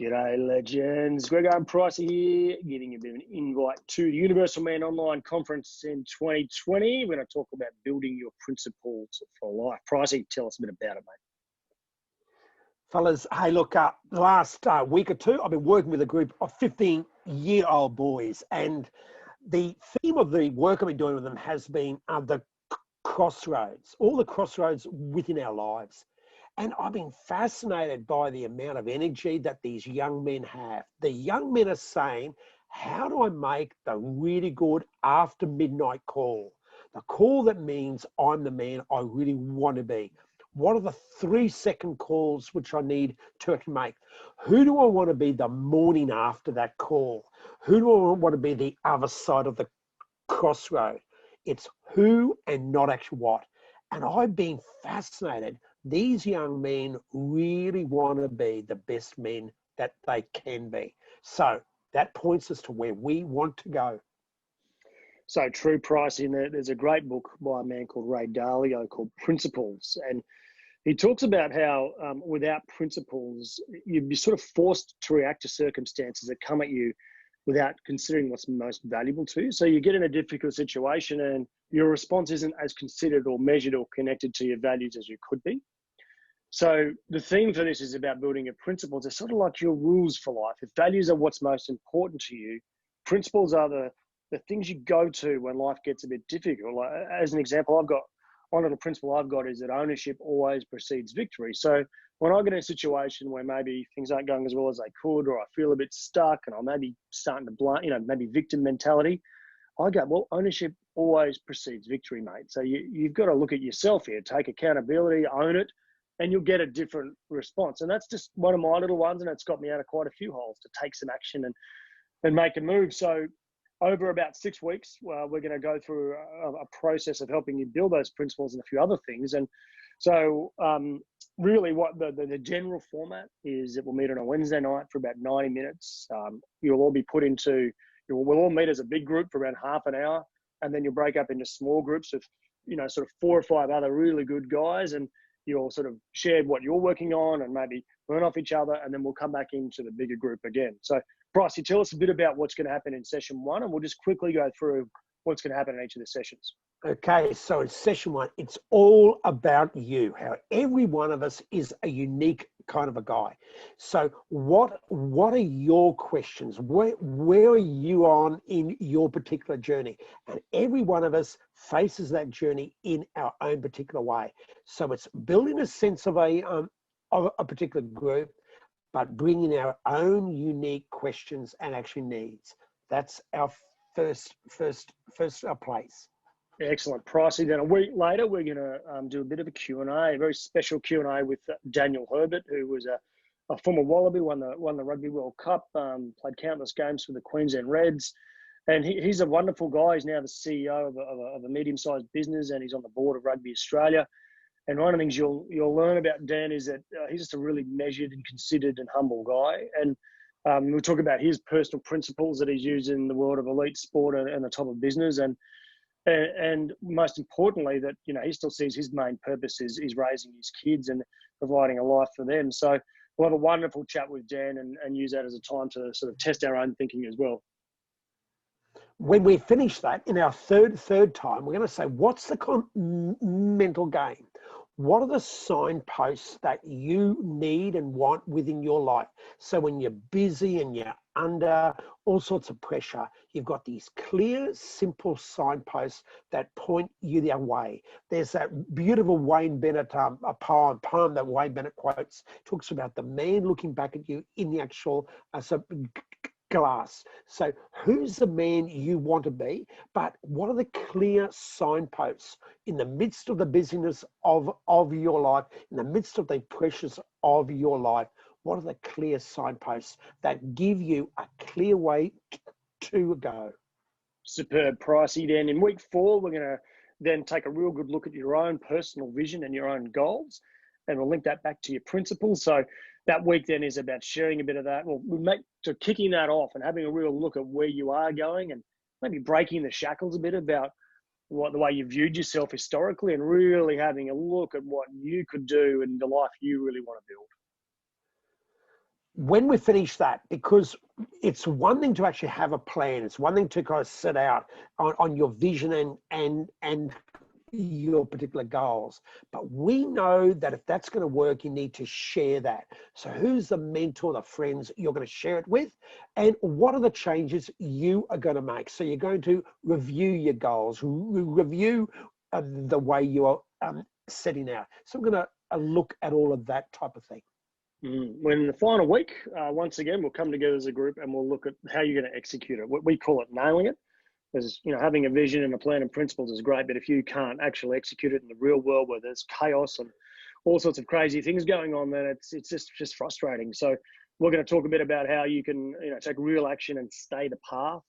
G'day, legends. Grego and Pricey here, giving you a bit of an invite to the Universal Man Online Conference in 2020. We're going to talk about building your principles for life. Pricey, tell us a bit about it, mate. Fellas, hey, look, the last week or two, I've been working with a group of 15-year-old boys, and the theme of the work I've been doing with them has been the crossroads, all the crossroads within our lives. And I've been fascinated by the amount of energy that these young men have. The young men are saying, how do I make the really good after midnight call? The call that means I'm the man I really want to be. What are the 3-second calls which I need to make? Who do I want to be the morning after that call? Who do I want to be the other side of the crossroad? It's who and not actually what. And I've been fascinated. These young men really want to be the best men that they can be. So that points us to where we want to go. So true, Pricey. And there's a great book by a man called Ray Dalio called Principles. And he talks about how without principles, you'd be sort of forced to react to circumstances that come at you without considering what's most valuable to you. So you get in a difficult situation and your response isn't as considered or measured or connected to your values as you could be. So the theme for this is about building your principles. They're sort of like your rules for life. If values are what's most important to you, principles are the things you go to when life gets a bit difficult. Like, as an example, I've got one little principle I've got is that ownership always precedes victory. So when I get in a situation where maybe things aren't going as well as they could, or I feel a bit stuck and I'm maybe starting to blame, maybe victim mentality, I go, well, ownership always precedes victory, mate. So you've got to look at yourself here, take accountability, own it, and you'll get a different response. And that's just one of my little ones, and it's got me out of quite a few holes to take some action and make a move. So over about 6 weeks, we're going to go through a process of helping you build those principles and a few other things. And so really what the general format is that we'll meet on a Wednesday night for about 90 minutes. We'll all meet as a big group for around half an hour, and then you'll break up into small groups of, sort of 4 or 5 other really good guys, and you'll sort of share what you're working on and maybe learn off each other, and then we'll come back into the bigger group again. So, Pricey, tell us a bit about what's going to happen in session 1, and we'll just quickly go through what's going to happen in each of the sessions. Okay, so in session 1, it's all about you, how every one of us is a unique kind of a guy. So what are your questions? Where are you on in your particular journey? And every one of us faces that journey in our own particular way. So it's building a sense of a particular group, but bringing our own unique questions and actually needs. That's our first place. Excellent, Pricey. Then a week later, we're going to do a bit of a Q&A, a very special Q&A with Daniel Herbert, who was a former Wallaby, won the Rugby World Cup, played countless games for the Queensland Reds. And he's a wonderful guy. He's now the CEO of a medium-sized business, and he's on the board of Rugby Australia. And one of the things you'll learn about Dan is that he's just a really measured and considered and humble guy. And we'll talk about his personal principles that he's used in the world of elite sport and the top of business. And most importantly, that he still sees his main purpose is raising his kids and providing a life for them. So we'll have a wonderful chat with Dan and use that as a time to sort of test our own thinking as well. When we finish that, in our third time, we're going to say, what's the mental game? What are the signposts that you need and want within your life? So when you're busy and you're under all sorts of pressure, you've got these clear, simple signposts that point you their way. There's that beautiful Wayne Bennett poem that Wayne Bennett quotes, talks about the man looking back at you in the actual glass. So who's the man you want to be, but what are the clear signposts in the midst of the busyness of your life, in the midst of the pressures of your life? What are the clear signposts that give you a clear way to go? Superb, Pricey. Then in week 4, we're going to then take a real good look at your own personal vision and your own goals, and we'll link that back to your principles. So that week then is about sharing a bit of that. So kicking that off and having a real look at where you are going, and maybe breaking the shackles a bit about the way you viewed yourself historically, and really having a look at what you could do and the life you really want to build. when we finish that, because it's one thing to actually have a plan, it's one thing to kind of set out on your vision and your particular goals, but we know that if that's going to work, you need to share that. So who's the mentor, the friends you're going to share it with, and what are the changes you are going to make? So you're going to review your goals, review the way you're setting out. So I'm going to look at all of that type of thing. When in the final week, once again, we'll come together as a group and we'll look at how you're going to execute it. We call it nailing it. Because, you know, having a vision and a plan and principles is great, but if you can't actually execute it in the real world where there's chaos and all sorts of crazy things going on, then it's just frustrating. So we're going to talk a bit about how you can, you know, take real action and stay the path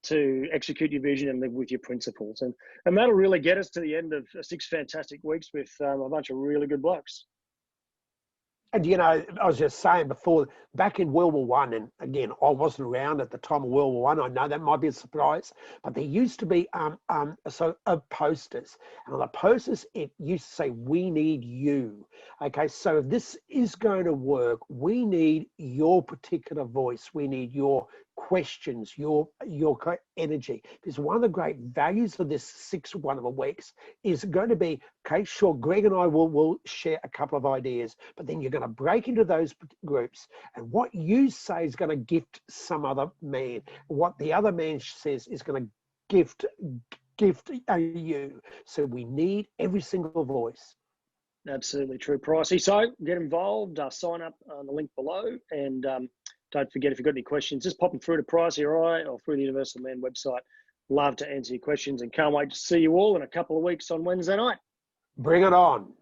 to execute your vision and live with your principles. And that'll really get us to the end of 6 fantastic weeks with a bunch of really good blokes. And, you know, I was just saying before, back in World War One, and again, I wasn't around at the time of World War One. I know that might be a surprise, but there used to be posters, and on the posters it used to say, "We need you." Okay, so if this is going to work, we need your particular voice. We need your questions, your energy. Because one of the great values of this 6 wonderful weeks is going to be, okay, sure, Greg and I will share a couple of ideas, but then you're going to break into those groups, and what you say is going to gift some other man. What the other man says is going to gift you. So we need every single voice. Absolutely true, Pricey. So get involved, sign up on the link below, and don't forget, if you've got any questions, just pop them through to Pricey or I, or through the Universal Man website. Love to answer your questions, and can't wait to see you all in a couple of weeks on Wednesday night. Bring it on.